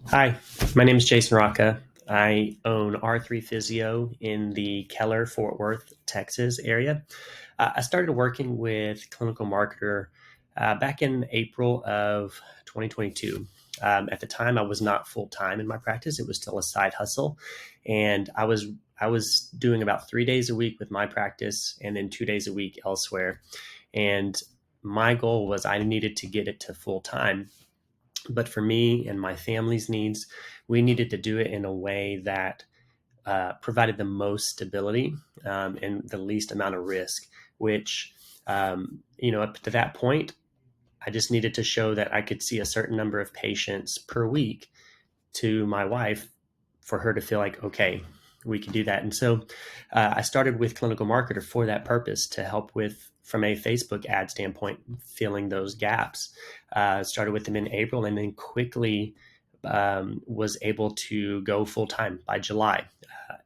Hi, my name is Jason Rocca. I own R3 Physio in the Keller Fort Worth, Texas area. I started working with clinical marketer back in April of 2022. At the time, I was not full time in my practice; it was still a side hustle, and I was doing about 3 days a week with my practice, and then 2 days a week elsewhere. And my goal was I needed to get it to full time, but for me and my family's needs, we needed to do it in a way that provided the most stability and the least amount of risk, which, up to that point, I just needed to show that I could see a certain number of patients per week to my wife for her to feel like, okay, we can do that. And so I started with Clinical Marketer for that purpose to help with, from a Facebook ad standpoint, filling those gaps. Started with them in April and then quickly was able to go full time by July.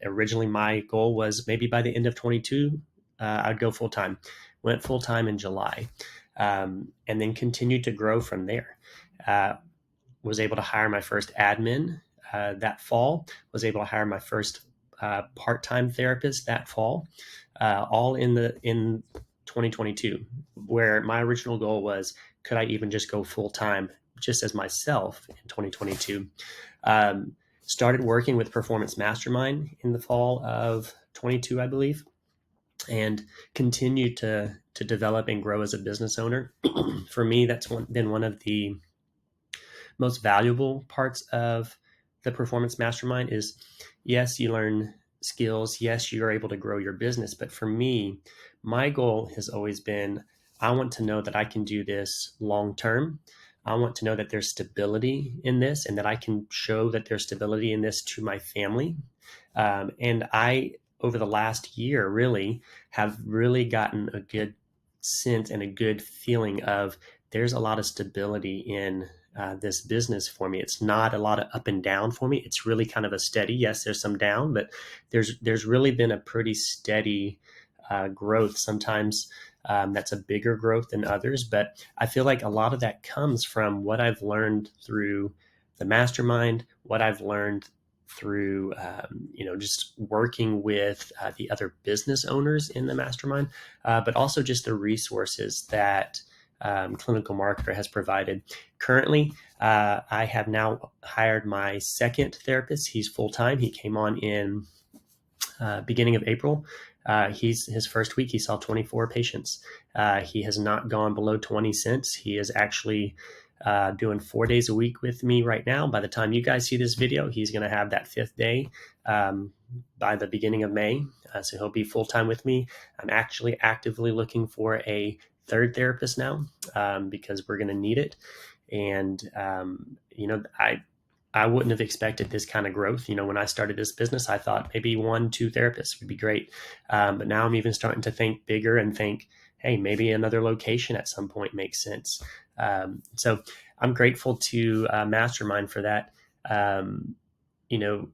Originally, my goal was maybe by the end of 22, I'd go full time. Went full time in July, and then continued to grow from there. Was able to hire my first admin that fall. Was able to hire my first part-time therapist that fall, all in 2022. Where my original goal was, could I even just go full time, just as myself in 2022? Started working with Performance Mastermind in the fall of 22, I believe, and continued to develop and grow as a business owner. For me, that's been one of the most valuable parts of the Performance Mastermind. Is, yes, you learn skills, yes, you're able to grow your business, but for me, my goal has always been, I want to know that I can do this long term. I want to know that there's stability in this and that I can show that there's stability in this to my family. And I, over the last year, really have really gotten a good sense and a good feeling of, there's a lot of stability in this business for me. It's not a lot of up and down for me. It's really kind of a steady. Yes, there's some down, but there's really been a pretty steady growth. Sometimes that's a bigger growth than others, but I feel like a lot of that comes from what I've learned through the mastermind, what I've learned through just working with the other business owners in the mastermind, but also just the resources that Clinical Marketer has provided. Currently, I have now hired my second therapist. He's full time. He came on in beginning of April. He's his first week. He saw 24 patients. He has not gone below 20 since. He is actually doing 4 days a week with me right now. By the time you guys see this video, he's going to have that fifth day by the beginning of May. So he'll be full time with me. I'm actually actively looking for a third therapist now because we're going to need it. And I wouldn't have expected this kind of growth. When I started this business, I thought maybe one, two therapists would be great. But now I'm even starting to think bigger and think, hey, maybe another location at some point makes sense. So I'm grateful to Mastermind for that. You know,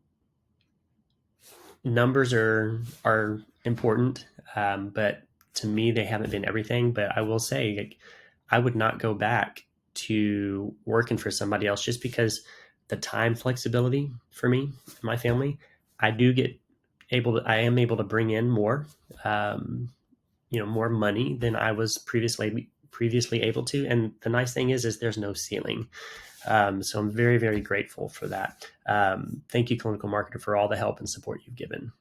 Numbers are important, but to me, they haven't been everything. But I will say, like, I would not go back to working for somebody else just because the time flexibility for me and my family. I do get I am able to bring in more, more money than I was previously able to. And the nice thing is there's no ceiling. So I'm very, very grateful for that. Thank you, Clinical Marketer, for all the help and support you've given.